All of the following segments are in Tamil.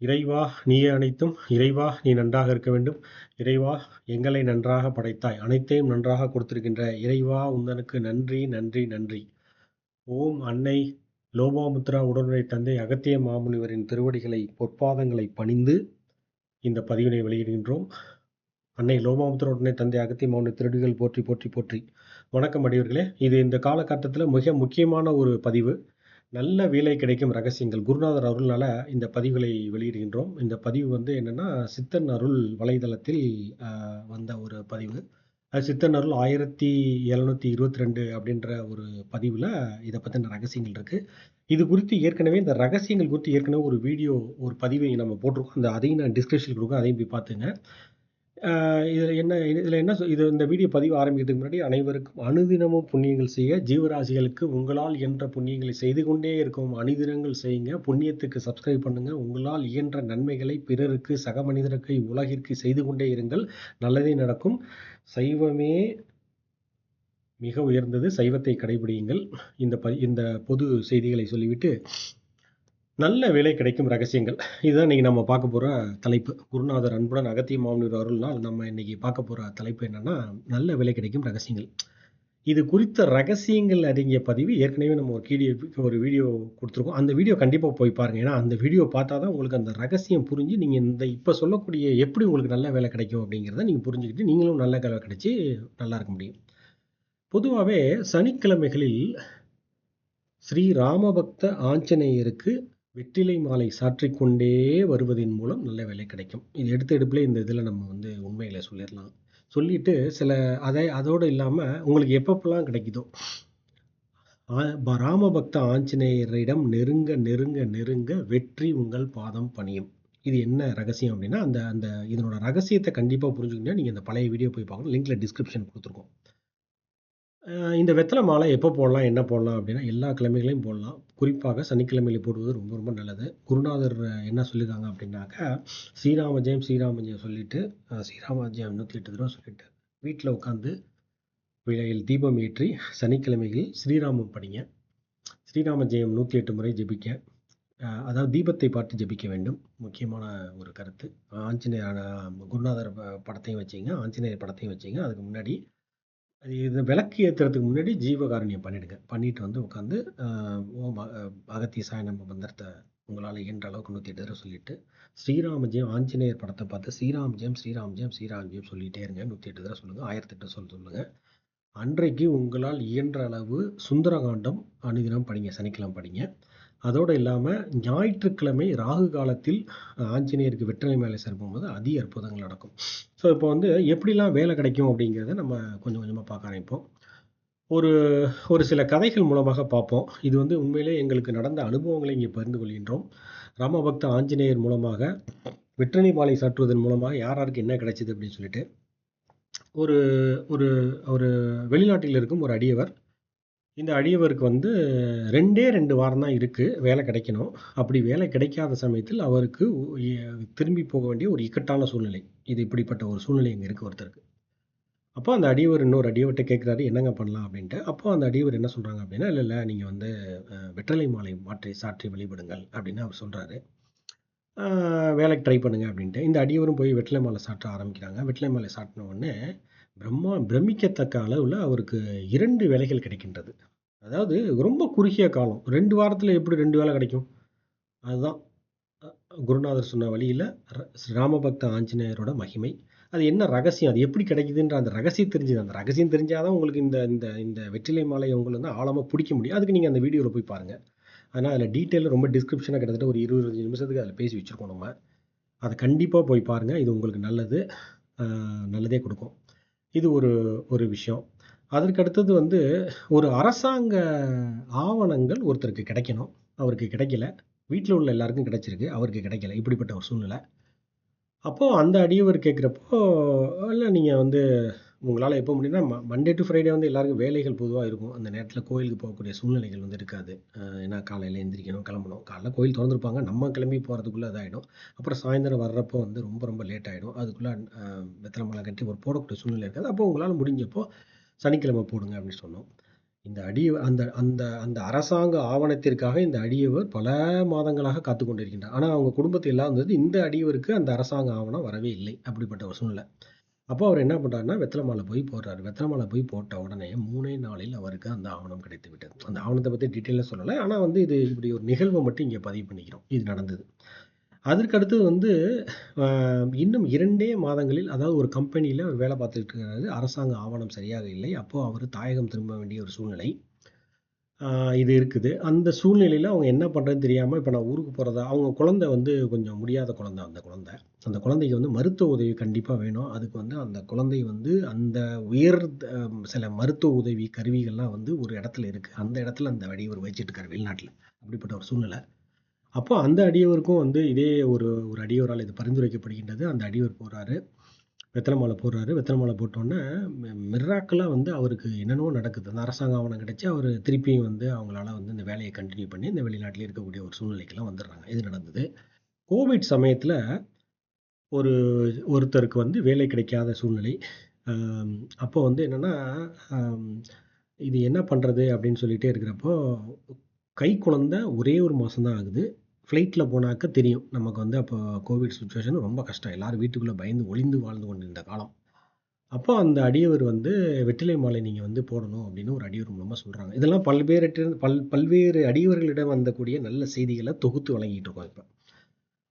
இறைவா! நீயே அனைத்தும். இறைவா! நீ நன்றாக இருக்க வேண்டும். இறைவா! எங்களை நன்றாக படைத்தாய். அனைத்தையும் நன்றாக கொடுத்திருக்கின்ற இறைவா! உந்தனுக்கு நன்றி, நன்றி, நன்றி. ஓம் அன்னை லோபாமுத்ரா உடனுரை தந்தை அகத்திய மாமுனிவரின் திருவடிகளை பொற்பாதங்களை பணிந்து இந்த பதிவினை வெளியிடுகின்றோம். அன்னை லோபாமுத்ரா உடனே தந்தை அகத்திய மாமுனி திருவடிகள் போற்றி போற்றி போற்றி. வணக்கம் அடியவர்களே. இது இந்த காலகட்டத்தில் மிக முக்கியமான ஒரு பதிவு. நல்ல வேலை கிடைக்கும் ரகசியங்கள் குருநாதர் அருள்னால இந்த பதிவுகளை வெளியிடுகின்றோம். இந்த பதிவு வந்து என்னன்னா சித்தன் அருள் வலைதளத்தில் வந்த ஒரு பதிவு. அது சித்தன் அருள் 1722 அப்படின்ற ஒரு பதிவில் இதை பற்றின ரகசியங்கள் இருக்குது. இது குறித்து ஏற்கனவே இந்த ரகசியங்கள் குறித்து ஏற்கனவே ஒரு வீடியோ ஒரு பதிவை நம்ம போட்டிருக்கோம். அதையும் நான் டிஸ்கிரிப்ஷன் கொடுக்குறேன், அதையும் போய் பார்த்துங்க. இந்த வீடியோ பதிவு ஆரம்பிக்கிறதுக்கு முன்னாடி அனைவருக்கும் அனுதினமும் புண்ணியங்கள் செய்ய, ஜீவராசிகளுக்கு உங்களால் இயன்ற புண்ணியங்களை செய்து கொண்டே இருக்கும். அனுதினங்கள் செய்யுங்க, புண்ணியத்துக்கு சப்ஸ்கிரைப் பண்ணுங்க. உங்களால் இயன்ற நன்மைகளை பிறருக்கு, சக மனிதருக்கு, உலகிற்கு செய்து கொண்டே இருங்கள். நல்லதே நடக்கும். சைவமே மிக உயர்ந்தது, சைவத்தை கடைபிடியுங்கள். இந்த பொது செய்திகளை சொல்லிவிட்டு நல்ல வேலை கிடைக்கும் ரகசியங்கள், இதுதான் இன்னைக்கு நம்ம பார்க்க போகிற தலைப்பு. குருநாதர் அன்புடன் அகத்திய மாமுனிவர் அருள்னால் நம்ம இன்னைக்கு பார்க்க போகிற தலைப்பு என்னன்னா நல்ல வேலை கிடைக்கும் ரகசியங்கள். இது குறித்த ரகசியங்கள் அடங்கிய பதிவு ஏற்கனவே நம்ம ஒரு வீடியோ கொடுத்துருக்கோம். அந்த வீடியோ கண்டிப்பாக போய் பாருங்கள். ஏன்னா அந்த வீடியோ பார்த்தா தான் உங்களுக்கு அந்த ரகசியம் புரிஞ்சு நீங்கள் இப்போ சொல்லக்கூடிய எப்படி உங்களுக்கு நல்ல வேலை கிடைக்கும் அப்படிங்கிறத நீங்கள் புரிஞ்சுக்கிட்டு நீங்களும் நல்ல வேலை கிடைச்சி நல்லா இருக்க முடியும். பொதுவாகவே சனிக்கிழமைகளில் ஸ்ரீ ராமபக்த ஆஞ்சநேயருக்கு வெற்றிலை மாலை சாற்றிக்கொண்டே வருவதன் மூலம் நல்ல வேலை கிடைக்கும். இது எடுப்பிலே இந்த இதில் நம்ம வந்து உண்மையில் சொல்லிடலாம். சொல்லிட்டு அதோடு இல்லாமல் உங்களுக்கு எப்பப்பெல்லாம் கிடைக்குதோ ராமபக்த ஆஞ்சநேயரிடம் நெருங்க நெருங்க நெருங்க வெற்றி உங்கள் பாதம் பணியும். இது என்ன ரகசியம் அப்படின்னா அந்த இதனோட ரகசியத்தை கண்டிப்பாக புரிஞ்சுக்கிட்டா நீங்கள் இந்த பழைய வீடியோ போய் பார்க்கணும். லிங்க்ல டிஸ்கிரிப்ஷன் கொடுத்துருக்கோம். இந்த வெத்தலை மாலை எப்போ போடலாம், என்ன போடலாம் அப்படின்னா எல்லா கிழமைகளையும் போடலாம். குறிப்பாக சனிக்கிழமையில் போடுவது ரொம்ப ரொம்ப நல்லது. குருநாதர் என்ன சொல்லியிருக்காங்க அப்படின்னாக்கா ஸ்ரீராம ஜெயம் ஸ்ரீராம ஜெயம் சொல்லிட்டு ஸ்ரீராம ஜெயம் 108 தடவை சொல்லிட்டு வீட்டில் உட்காந்து விலையில் தீபம் ஏற்றி சனிக்கிழமைகளில் ஸ்ரீராமம் படிங்க. ஸ்ரீராம ஜெயம் 108 முறை ஜெபிக்க, அதாவது தீபத்தை பார்த்து ஜெபிக்க வேண்டும். முக்கியமான ஒரு கருத்து. ஆஞ்சநேயர் குருநாதர் படத்தையும் வச்சிங்க, ஆஞ்சநேயர் படத்தையும் வச்சிங்க. அதுக்கு முன்னாடி இது விளக்கு ஏற்றுறதுக்கு முன்னாடி ஜீவகாருண்யம் பண்ணிடுங்க. பண்ணிட்டு வந்து உட்காந்து ஓம் அகத்தியசாய நம்ம மந்திரத்தை உங்களால் இயன்ற அளவுக்கு 108 தடவை சொல்லிட்டு ஸ்ரீராம ஜெயம் ஆஞ்சநேயர் படத்தை பார்த்து ஸ்ரீராம் ஜெயம் ஸ்ரீராம் ஜெயம் ஸ்ரீராம் ஜெயம் சொல்லிகிட்டே இருங்க. 108 தடவை சொல்லுங்கள், 1008 சொல்லுங்கள். அன்றைக்கு உங்களால் இயன்ற அளவு சுந்தரகாண்டம் அனுதினம் படிங்க, சனிக்கிழமை படிங்க. அதோடு இல்லாமல் ஞாயிற்றுக்கிழமை ராகு காலத்தில் ஆஞ்சநேயருக்கு வெற்றிலை மேலே சேர்க்கும்போது அதி அற்புதங்கள் நடக்கும். ஸோ இப்போ வந்து எப்படிலாம் வேலை கிடைக்கும் அப்படிங்கிறத நம்ம கொஞ்சம் கொஞ்சமாக பார்க்க ஆரம்பிப்போம். ஒரு சில கதைகள் மூலமாக பார்ப்போம். இது வந்து உண்மையிலே எங்களுக்கு நடந்த அனுபவங்களை இங்கே பகிர்ந்து கொள்கின்றோம். ராமபக்த ஆஞ்சநேயர் மூலமாக வெற்றிலை மாலை சாற்றுவதன் மூலமாக யாருக்கு என்ன கிடைச்சிது அப்படின்னு சொல்லிட்டு ஒரு ஒரு ஒரு வெளிநாட்டில் இருக்கும் ஒரு அடியவர். இந்த அடியவருக்கு வந்து 2 வாரம் தான் இருக்குது வேலை கிடைக்கணும். அப்படி வேலை கிடைக்காத சமயத்தில் அவருக்கு திரும்பி போக வேண்டிய ஒரு இக்கட்டான சூழ்நிலை. இது இப்படிப்பட்ட ஒரு சூழ்நிலை இங்கே இருக்குது ஒருத்தருக்கு. அப்போ அந்த அடியவர் இன்னொரு அடியவர்கிட்ட கேட்குறாரு, என்னங்க பண்ணலாம் அப்படின்ட்டு. அப்போ அந்த அடியவர் என்ன சொல்கிறாங்க அப்படின்னா, இல்லை நீங்கள் வந்து வெற்றிலை மாலை மாற்றி சாற்றி வழிபடுங்கள் அப்படின்னு அவர் சொல்கிறாரு. வேலைக்கு ட்ரை பண்ணுங்க அப்படின்ட்டு. இந்த அடியவரும் போய் வெற்றிலை மாலை சாற்ற ஆரம்பிக்கிறாங்க. வெற்றிலை மாலை சாட்டின உடனே பிரமிக்கத்தக்க அளவில் அவருக்கு 2 வேலைகள் கிடைக்கின்றது. அதாவது ரொம்ப குறுகிய காலம். 2 வாரத்தில் எப்படி 2 வேலை கிடைக்கும்? அதுதான் குருநாதர் சொன்ன வழியில் ராமபக்த ஆஞ்சநேயரோட மகிமை. அது என்ன ரகசியம், அது எப்படி கிடைக்குதுன்ற அந்த ரகசியம் தெரிஞ்சுது. அந்த ரகசியம் தெரிஞ்சாதான் உங்களுக்கு இந்த இந்த இந்த வெற்றிலை மாலையை உங்களுக்கு வந்து ஆழமாக பிடிக்க முடியும். அதுக்கு நீங்கள் அந்த வீடியோவில் போய் பாருங்கள். ஆனால் அதில் டீட்டெயிலில் ரொம்ப டிஸ்கிரிப்ஷனாக கிட்டத்தட்ட ஒரு 20-25 நிமிஷத்துக்கு அதில் பேசி வச்சுருக்கோம். நம்ம அதை கண்டிப்பாக போய் பாருங்கள். இது உங்களுக்கு நல்லதே கொடுக்கும். இது ஒரு விஷயம். அதற்கு அடுத்தது வந்து ஒரு அரசாங்க ஆவணங்கள் ஒருத்தருக்கு கிடைக்கணும். அவருக்கு கிடைக்கல. வீட்டில் உள்ள எல்லாருக்கும் கிடைச்சிருக்கு, அவருக்கு கிடைக்கல. இப்படிப்பட்ட ஒரு சூழ்நிலை. அப்போது அந்த அடியவர் கேட்குறப்போ, இல்லை நீங்கள் வந்து உங்களால் எப்போ முடியும்னா மண்டே டு ஃப்ரைடே வந்து எல்லாருக்கும் வேலைகள் பொதுவாக இருக்கும். அந்த நேரத்தில் கோயிலுக்கு போகக்கூடிய சூழ்நிலைகள் வந்து இருக்காது. ஏன்னா காலையில் எந்திரிக்கணும், கிளம்பணும். காலைல கோயில் திறந்துருப்பாங்க, நம்ம கிளம்பி போகிறதுக்குள்ளே இதாகிடும். அப்புறம் சாயந்தரம் வர்றப்போ வந்து ரொம்ப ரொம்ப லேட் ஆகிடும். அதுக்குள்ளே வெத்தலை மாலை கட்டி ஒரு போடக்கூடிய சூழ்நிலை இருக்காது. அப்போ உங்களால் முடிஞ்சப்போ சனிக்கிழமை போடுங்க அப்படின்னு சொன்னோம். இந்த அந்த அந்த அந்த அரசாங்க ஆவணத்திற்காக இந்த அடியவர் பல மாதங்களாக காத்து கொண்டிருக்கின்றார். ஆனால் அவங்க குடும்பத்தில் எல்லாம் இருந்தது இந்த அடியவருக்கு அந்த அரசாங்க ஆவணம் வரவே இல்லை. அப்படிப்பட்ட ஒரு சூழ்நிலை. அப்போ அவர் என்ன பண்ணுறாருன்னா வெத்தலை மாலை போய் போடுறாரு. வெத்தலை மாலை போய் போட்ட உடனே 3 நாளில் அவருக்கு அந்த ஆவணம் கிடைத்து விட்டது. அந்த ஆவணத்தை பற்றி டீட்டெயிலாக சொல்லலை. ஆனால் வந்து இது இப்படி ஒரு நிகழ்வை மட்டும் இங்கே பதிவு பண்ணிக்கிறோம். இது நடந்தது. அதற்கு அடுத்தது வந்து இன்னும் 2 மாதங்களில், அதாவது ஒரு கம்பெனியில் அவர் வேலை பார்த்துட்டு இருக்காரு. அரசாங்க ஆவணம் சரியாக இல்லை. அப்போது அவர் தாயகம் திரும்ப வேண்டிய ஒரு சூழ்நிலை இது இருக்குது. அந்த சூழ்நிலையில் அவங்க என்ன பண்ணுறதுன்னு தெரியாமல், இப்போ நான் ஊருக்கு போகிறதா, அவங்க குழந்தை வந்து கொஞ்சம் முடியாத குழந்தை. அந்த குழந்தைக்கு வந்து மருத்துவ உதவி கண்டிப்பாக வேணும். அதுக்கு வந்து அந்த குழந்தை வந்து அந்த உயர் சில மருத்துவ உதவி கருவிகள்லாம் வந்து ஒரு இடத்துல இருக்குது. அந்த இடத்துல அந்த அடியவர் வச்சுட்டு இருக்காரு வெளிநாட்டில். அப்படிப்பட்ட ஒரு சூழ்நிலை. அப்போ அந்த அடியவருக்கும் வந்து இதே ஒரு அடியவரால் இது பரிந்துரைக்கப்படுகின்றது. அந்த அடியவர் போகிறாரு, வெத்தலை மாலை போடுறாரு. வெத்தலை மாலை போட்டோன்னே மிராக்கிளாக வந்து அவருக்கு என்னென்னவோ நடக்குது. அந்த அரசாங்க ஆவணம் கிடைச்சி அவர் திருப்பியும் வந்து அவங்களால வந்து இந்த வேலையை கண்டினியூ பண்ணி இந்த வெளிநாட்டில் இருக்கக்கூடிய ஒரு சூழ்நிலைக்கெல்லாம் வந்துடுறாங்க. இது நடந்தது. கோவிட் சமயத்தில் ஒருத்தருக்கு வந்து வேலை கிடைக்காத சூழ்நிலை. அப்போ வந்து என்னென்னா இது என்ன பண்ணுறது அப்படின்னு சொல்லிகிட்டே இருக்கிறப்போ, கை குழந்தை ஒரே ஒரு மாதம் தான் ஆகுது. ஃப்ளைட்டில் போனாக்க தெரியும் நமக்கு வந்து அப்போ கோவிட் சுச்சுவேஷன் ரொம்ப கஷ்டம். எல்லோரும் வீட்டுக்குள்ளே பயந்து ஒளிந்து வாழ்ந்து கொண்டிருந்த காலம். அப்போ அந்த அடியவர் வந்து வெற்றிலை மாலை நீங்கள் வந்து போடணும் அப்படின்னு ஒரு அடியவர் மூலமாக சொல்கிறாங்க. இதெல்லாம் பல்வேறு அடியவர்களிடம் வந்தக்கூடிய நல்ல செய்திகளை தொகுத்து வழங்கிட்டு இருக்கோம் இப்போ.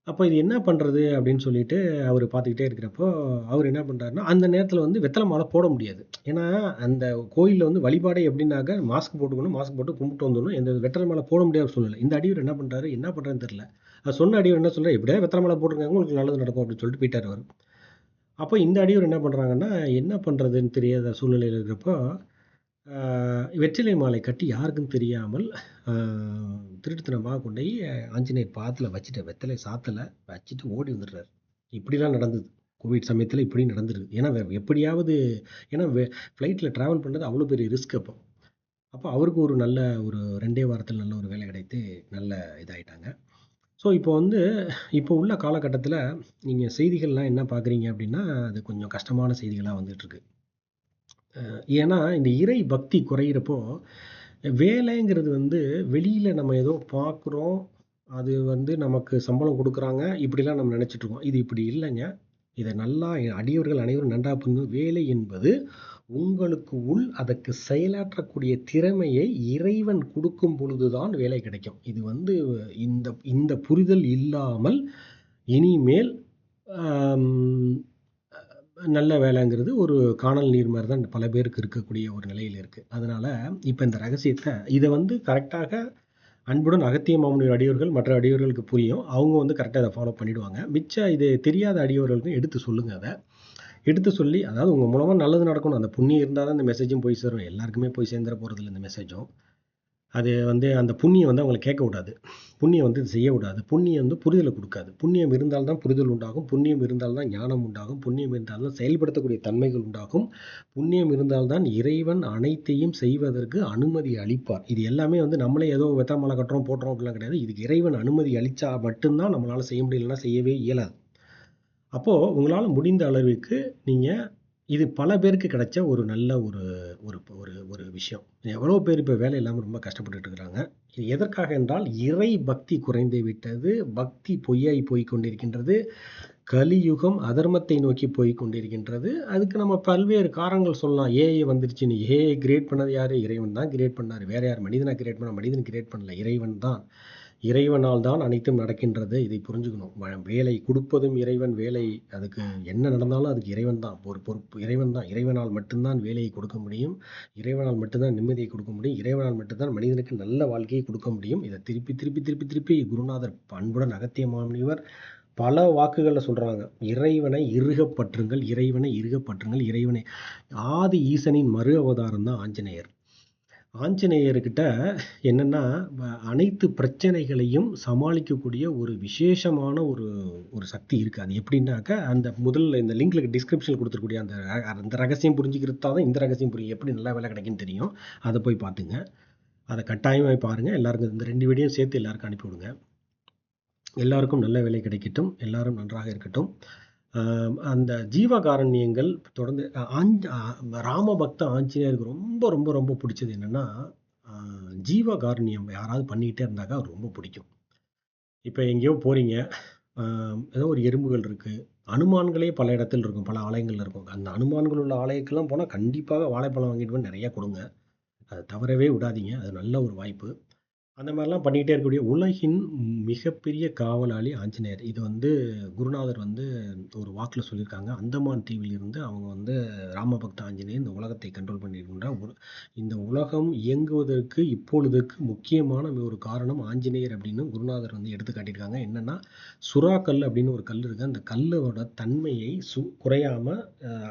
அப்போ இது என்ன பண்ணுறது அப்படின்னு சொல்லிட்டு அவர் பார்த்துக்கிட்டே இருக்கிறப்போ, அவர் என்ன பண்ணுறாருன்னா, அந்த நேரத்தில் வந்து வெத்தலை மாலை போட முடியாது. ஏன்னா அந்த கோயிலில் வந்து வழிபாடே எப்படின்னாக்க மாஸ்க் போட்டுக்கணும், மாஸ்க் போட்டு கும்பிட்டு வந்துடணும். எந்த வெத்தலை மாலை போட முடியாத சூழ்நிலை. இந்த அடியவர் என்ன பண்ணுறாரு, என்ன பண்ணுறதுன்னு தெரியல. சொன்ன அடியவர் என்ன சொல்கிறார், எப்படியா வெத்தலை மாலை போட்டுருக்காங்க, உங்களுக்கு நல்லது நடக்கும் அப்படின்னு சொல்லிட்டு போயிட்டார் அவர். அப்போ இந்த அடியவர் என்ன பண்ணுறாங்கன்னா, என்ன பண்ணுறதுன்னு தெரியாத சூழ்நிலையில் இருக்கிறப்போ, வெற்றிலை மாலை கட்டி யாருக்கும் தெரியாமல் திருட்டுத்தனமாக கொண்டு போய் ஆஞ்சநேயர் பாதத்தில் வச்சுட்டு வெத்தலை சாத்தலை வச்சுட்டு ஓடி வந்துடுறாரு. இப்படிலாம் நடந்தது. கோவிட் சமயத்தில் இப்படி நடந்துருது. ஏன்னா எப்படியாவது, ஏன்னா ஃப்ளைட்டில் ட்ராவல் பண்ணுறது அவ்வளோ பெரிய ரிஸ்க். அப்போ அவருக்கு ஒரு நல்ல ஒரு 2 வாரத்தில் நல்ல ஒரு வேலை கிடைத்து நல்ல இதாகிட்டாங்க. ஸோ இப்போ வந்து இப்போ உள்ள காலகட்டத்தில் நீங்கள் செய்திகள்லாம் என்ன பார்க்குறீங்க அப்படின்னா, அது கொஞ்சம் கஷ்டமான செய்திகளாக வந்துட்டுருக்கு. ஏன்னா இந்த இறை பக்தி குறையிறப்போ, வேலைங்கிறது வந்து வெளியில் நம்ம ஏதோ பார்க்குறோம், அது வந்து நமக்கு சம்பளம் கொடுக்குறாங்க, இப்படிலாம் நம்ம நினச்சிட்ருக்கோம். இது இப்படி இல்லைங்க. இதை நல்லா அடியவர்கள் அனைவரும் நன்றாக புரிந்து, வேலை என்பது உங்களுக்கு அதற்கு செயலாற்றக்கூடிய திறமையை இறைவன் கொடுக்கும் பொழுதுதான் வேலை கிடைக்கும். இது வந்து இந்த புரிதல் இல்லாமல் இனிமேல் நல்ல வேலைங்கிறது ஒரு காணல் நீர் மாதிரி தான் பல பேருக்கு இருக்கக்கூடிய ஒரு நிலையில் இருக்குது. அதனால் இப்போ இந்த ரகசியத்தை இதை வந்து கரெக்டாக அன்புடன் அகத்திய மாமுனிவர் அடியவர்கள் மற்ற அடியவர்களுக்கு புரியும். அவங்க வந்து கரெக்டாக அதை ஃபாலோ பண்ணிவிடுவாங்க. மிச்சம் இது தெரியாத அடியவர்களுக்கும் எடுத்து சொல்லுங்கள். அதை எடுத்து சொல்லி, அதாவது உங்கள் மூலமாக நல்லது நடக்கணும். அந்த புண்ணியம் இருந்தால் தான் இந்த மெசேஜும் போய் சேரும். எல்லாருக்குமே போய் சேர்ந்துட போகிறதில்ல இந்த மெசேஜும். அது வந்து அந்த புண்ணியம் வந்து அவங்களை கேட்க விடாது. புண்ணியம் வந்து செய்ய விடாது. புண்ணியம் வந்து புரிதலை கொடுக்காது. புண்ணியம் இருந்தால்தான் புரிதல் உண்டாகும். புண்ணியம் இருந்தால்தான் ஞானம் உண்டாகும். புண்ணியம் இருந்தால்தான் செயல்படுத்தக்கூடிய தன்மைகள் உண்டாகும். புண்ணியம் இருந்தால்தான் இறைவன் அனைத்தையும் செய்வதற்கு அனுமதி அளிப்பார். இது எல்லாமே வந்து நம்மளே ஏதோ வெத்தலை மாலை கட்டுறோம் போட்டுறோம் அப்படிலாம் கிடையாது. இதுக்கு இறைவன் அனுமதி அளித்தா மட்டும்தான் நம்மளால் செய்ய முடியலன்னா செய்யவே இயலாது. அப்போது உங்களால் முடிந்த அளவுக்கு நீங்கள், இது பல பேருக்கு கிடைச்ச ஒரு நல்ல ஒரு ஒரு ஒரு விஷயம். எவ்வளோ பேர் இப்போ வேலை இல்லாமல் ரொம்ப கஷ்டப்பட்டுட்டு இருக்கிறாங்க. இது எதற்காக என்றால் இறை பக்தி குறைந்து விட்டது. பக்தி பொய்யாய் போய் கொண்டிருக்கின்றது. கலியுகம் அதர்மத்தை நோக்கி போய் கொண்டிருக்கின்றது. அதுக்கு நம்ம பல்வேறு காரணங்கள் சொல்லலாம். ஏஐ வந்துருச்சுன்னு. ஏஐ கிரியேட் பண்ணது யார்? இறைவன் தான் கிரியேட் பண்ணார். வேறு யார்? மனிதனை கிரியேட் பண்ண? மனிதன் கிரியேட் பண்ணல, இறைவன் தான். இறைவனால் தான் அனைத்தும் நடக்கின்றது. இதை புரிஞ்சுக்கணும். வேலை கொடுப்பதும் இறைவன். வேலை அதுக்கு என்ன நடந்தாலும் அதுக்கு இறைவன் தான் ஒரு பொறுப்பு. இறைவன் தான். இறைவனால் மட்டும்தான் வேலையை கொடுக்க முடியும். இறைவனால் மட்டும்தான் நிம்மதியை கொடுக்க முடியும். இறைவனால் மட்டும்தான் மனிதனுக்கு நல்ல வாழ்க்கையை கொடுக்க முடியும். இதை திருப்பி திருப்பி திருப்பி திருப்பி குருநாதர் அன்புடன் அகத்திய மாமுனிவர் பல வாக்குகளில் சொல்கிறாங்க. இறைவனை இறுகப்பற்றுங்கள், இறைவனை இறுகப்பற்றுங்கள். இறைவனை ஆதி ஈசனின் மறு அவதாரம் தான் ஆஞ்சநேயர். ஆஞ்சநேயர்கிட்ட என்னென்னா, அனைத்து பிரச்சனைகளையும் சமாளிக்கக்கூடிய ஒரு விசேஷமான ஒரு சக்தி இருக்குது. அது எப்படின்னாக்கா, அந்த முதல்ல இந்த லிங்க்ல டிஸ்கிரிப்ஷனில் கொடுத்துருக்கூடிய அந்த ரகசியம் புரிஞ்சுக்கிறது தான் இந்த ரகசியம் புரியும். எப்படி நல்லா வேலை கிடைக்குன்னு தெரியும். அதை போய் பார்த்துங்க. அதை கட்டாயமாக பாருங்கள். எல்லாருக்கும் இந்த 2 வீடியோ சேர்த்து எல்லாருக்கும் அனுப்பிவிடுங்க. எல்லாருக்கும் நல்ல வேலை கிடைக்கட்டும். எல்லாரும் நன்றாக இருக்கட்டும். அந்த ஜீவகாருண்யங்கள் தொடர்ந்து ராமபக்த ஆஞ்சநேயருக்கு ரொம்ப ரொம்ப ரொம்ப பிடிச்சது என்னன்னா, ஜீவகாருண்யம் யாராவது பண்ணிக்கிட்டே இருந்தாக்கா அவருக்கு ரொம்ப பிடிக்கும். இப்போ எங்கேயோ போறீங்க, ஏதோ ஒரு எறும்புகள் இருக்கு. அனுமான்களே பல இடத்துல இருக்கும், பல ஆலயங்கள்ல இருக்கும். அந்த அனுமான்கள் உள்ள ஆலயத்துக்கெல்லாம் போனால் கண்டிப்பாக வாழைப்பழம் வாங்கிட்டு போய் நிறைய கொடுங்க. அதை தவறவே விடாதீங்க. அது நல்ல ஒரு வாய்ப்பு. அந்த மாதிரிலாம் பண்ணிக்கிட்டே இருக்கக்கூடிய உலகின் மிகப்பெரிய காவலாளி ஆஞ்சநேயர். இது வந்து குருநாதர் வந்து ஒரு வாக்கில் சொல்லியிருக்காங்க. அந்தமான் தீவில் இருந்து அவங்க வந்து ராமபக்த ஆஞ்சநேயர் இந்த உலகத்தை கண்ட்ரோல் பண்ணியிருக்கின்றார். இந்த உலகம் இயங்குவதற்கு இப்பொழுதுக்கு முக்கியமான ஒரு காரணம் ஆஞ்சநேயர் அப்படின்னு குருநாதர் வந்து எடுத்து காட்டியிருக்காங்க. என்னன்னா, சுறாக்கல் அப்படின்னு ஒரு கல் இருக்கு. அந்த கல்லோட தன்மையை குறையாம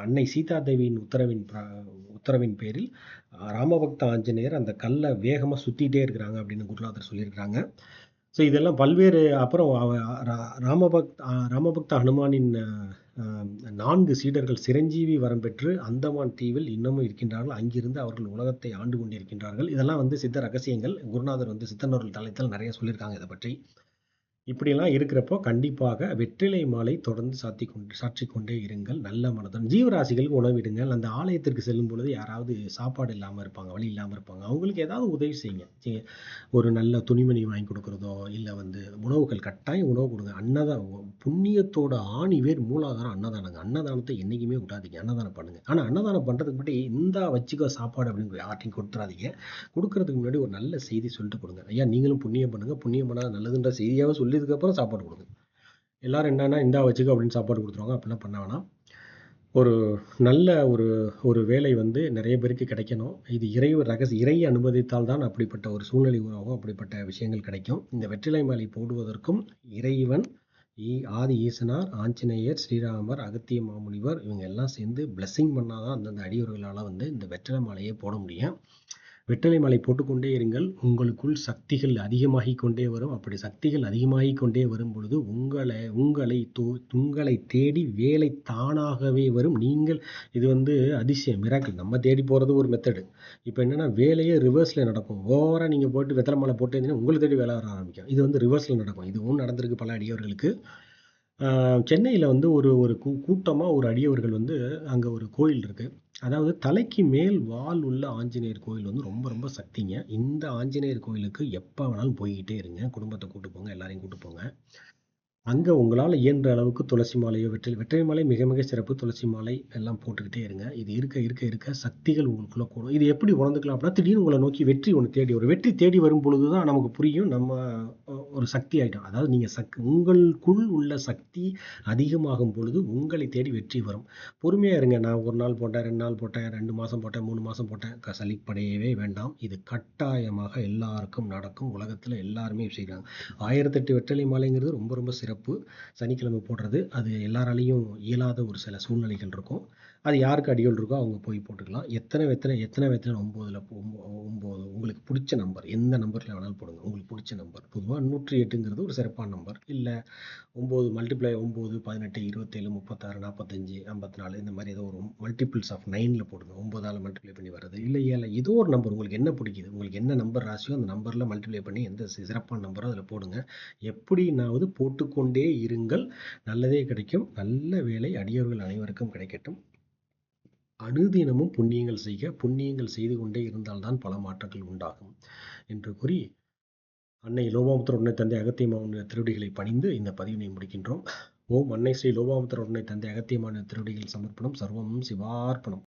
அன்னை சீதாதேவியின் உத்தரவின் பேரில் ராமபக்த ஆஞ்சநேயர் அந்த கல்லை வேகமாக சுற்றிட்டே இருக்கிறாங்க அப்படின்னு குருநாதர் சொல்லியிருக்கிறாங்க. ஸோ இதெல்லாம் பல்வேறு அப்புறம் ராமபக்த ஹனுமானின் 4 சீடர்கள் சிரஞ்சீவி வரம் பெற்று அந்தமான் தீவில் இன்னமும் இருக்கின்றார்கள். அங்கிருந்து அவர்கள் உலகத்தை ஆண்டு கொண்டிருக்கின்றார்கள். இதெல்லாம் வந்து சித்த ரகசியங்கள். குருநாதர் வந்து சித்தனூர்கள் தளத்தில் நிறைய சொல்லியிருக்காங்க இதை பற்றி. இப்படியெல்லாம் இருக்கிறப்போ கண்டிப்பாக வெற்றிலை மாலை தொடர்ந்து சாற்றிக்கொண்டே இருங்கள். நல்ல மனதுடன் ஜீவராசிகளுக்கு உணவிடுங்கள். அந்த ஆலயத்திற்கு செல்லும் பொழுது யாராவது சாப்பாடு இல்லாமல் இருப்பாங்க, வழி இல்லாமல் இருப்பாங்க, அவங்களுக்கு ஏதாவது உதவி செய்யுங்க. ஒரு நல்ல துணிமணி வாங்கி கொடுக்குறதோ, இல்லை வந்து உணவுகள், கட்டாயம் உணவு கொடுங்க. புண்ணியத்தோட ஆணிவேர் மூலாதாரம் அன்னதானங்க. அன்னதானத்தை என்றைக்குமே விடாதீங்க. அன்னதானம் பண்ணுங்க. ஆனால் அன்னதானம் பண்ணுறதுக்கு முன்னாடி இந்தா வச்சுக்கோ சாப்பாடு அப்படின்னு யார்ட்டையும் கொடுத்துறாதீங்க. கொடுக்கறதுக்கு முன்னாடி ஒரு நல்ல செய்தி சொல்லிட்டு கொடுங்க. ஐயா நீங்களும் புண்ணியம் பண்ணுங்க, புண்ணியம் பண்ணால் நல்லதுன்ற செய்தியாக சொல்லியதுக்கப்புறம் சாப்பாடு கொடுங்க. எல்லாரும் என்னன்னா இந்தா வச்சுக்கோ அப்படின்னு சாப்பாடு கொடுத்துருவாங்க. அப்படிலாம் பண்ண வேணாம். ஒரு நல்ல ஒரு வேலை வந்து நிறைய பேருக்கு கிடைக்கணும். இது இறை அனுமதித்தால் தான் அப்படிப்பட்ட ஒரு சூழ்நிலை உருவாகும், அப்படிப்பட்ட விஷயங்கள் கிடைக்கும். இந்த வெற்றிலை மாலை போடுவதற்கும் இறைவன் ஆதி ஈசனார், ஆஞ்சநேயர், ஸ்ரீராமர், அகத்திய மாமுனிவர் இவங்க எல்லாம் சேர்ந்து பிளெஸ்ஸிங் பண்ணாதான் அந்தந்த அடியவர்களால் வந்து இந்த வெற்றிலை மாலையை போட முடியும். வெற்றிலை மாலை போட்டுக்கொண்டே இருங்கள். உங்களுக்குள் சக்திகள் அதிகமாகிக் கொண்டே வரும். அப்படி சக்திகள் அதிகமாகிக் கொண்டே வரும் பொழுது உங்களை தேடி வேலை தானாகவே வரும். நீங்கள் இது வந்து அதிசயம், மிராக்கிள். நம்ம தேடி போகிறது ஒரு மெத்தடு. இப்போ என்னென்னா வேலையே ரிவர்ஸில் நடக்கும். ஓவராக நீங்கள் போட்டு வெற்றிலை மாலை போட்டு இருந்தீங்கன்னா உங்களை தேடி வேலை வர ஆரம்பிக்கும். இது வந்து ரிவர்ஸில் நடக்கும். இதுவும் நடந்திருக்கு பல அடியவர்களுக்கு. சென்னையில் வந்து ஒரு கூட்டமாக ஒரு அடியவர்கள் வந்து அங்கே ஒரு கோயில் இருக்குது. அதாவது தலைக்கு மேல் வால் உள்ள ஆஞ்சநேயர் கோயில் வந்து ரொம்ப ரொம்ப சக்திங்க. இந்த ஆஞ்சநேயர் கோயிலுக்கு எப்போ வேணாலும் போய்கிட்டே இருங்க. குடும்பத்தை கூட்டு போங்க, எல்லாரையும் கூட்டு போங்க. அங்கே உங்களால் இயன்ற அளவுக்கு துளசி மாலையோ வெற்றிலை மாலை மிக மிக சிறப்பு. துளசி மாலை எல்லாம் போட்டுக்கிட்டே இருங்க. இது இருக்க சக்திகள் உங்களுக்குள்ளே கூடும். இது எப்படி உணர்ந்துக்கலாம் அப்படின்னா, திடீர்னு உங்களை நோக்கி வெற்றி ஒன்று தேடி வரும். வெற்றி தேடி வரும் பொழுது தான் நமக்கு புரியும் நம்ம ஒரு சக்தி ஆகிட்டோம். அதாவது நீங்கள் உங்களுக்குள் உள்ள சக்தி அதிகமாகும் பொழுது உங்களை தேடி வெற்றி வரும். பொறுமையாக இருங்க. நான் 1 நாள் போட்டேன், 2 நாள் போட்டேன், 2 மாதம் போட்டேன், 3 மாதம் போட்டேன், சலிப்படையவே வேண்டாம். இது கட்டாயமாக எல்லாருக்கும் நடக்கும். உலகத்தில் எல்லாருமே செய்கிறாங்க. 1008 வெற்றிலை மாலைங்கிறது ரொம்ப ரொம்ப சிறப்பு. சனிக்கிழமை போடுறது அது எல்லாராலையும் இயலாத ஒரு சில சூழ்நிலைகள் இருக்கும். அது யாருக்கு அடிகள் இருக்கோ அவங்க போய் போட்டுக்கலாம். எத்தனை 9 உங்களுக்கு பிடிச்ச நம்பர், எந்த நம்பரில் வேணாலும் போடுங்க. உங்களுக்கு பிடிச்ச நம்பர். பொதுவாக 108ங்கிறது ஒரு சிறப்பான நம்பர். இல்லை 9 மல்டிப்ளை 9, 18, 27, 36, 45, 54 இந்த மாதிரி ஏதோ ஒரு மல்டிபிள்ஸ் ஆஃப் 9ல் போடுங்க. 9ஆல் மல்டிப்ளை பண்ணி வர்றது, இல்லை ஏதோ ஒரு நம்பர் உங்களுக்கு என்ன பிடிக்குது, உங்களுக்கு என்ன நம்பர் ராசியோ அந்த நம்பரில் மல்டிப்ளை பண்ணி எந்த சிறப்பான நம்பரோ அதில் போடுங்க. எப்படினாவது போட்டுக்கொண்டே இருங்கள். நல்லதே கிடைக்கும். நல்ல வேலை அடியவர்கள் அனைவருக்கும் கிடைக்கட்டும். அனுதினமும் புண்ணியங்கள் செய்து கொண்டே இருந்தால்தான் பல மாற்றங்கள் உண்டாகும் என்று கூறி அன்னை லோபாமுத்திர உடனே தந்தை அகத்திய மாமுனிவர் திருவடிகளை பணிந்து இந்த பதிவினை முடிக்கின்றோம். ஓம் அன்னை ஸ்ரீ லோபாமுத்திர உடனே தந்தை அகத்திய மாமுனிவர் திருவடிகள் சமர்ப்பணம். சர்வம் சிவார்ப்பணம்.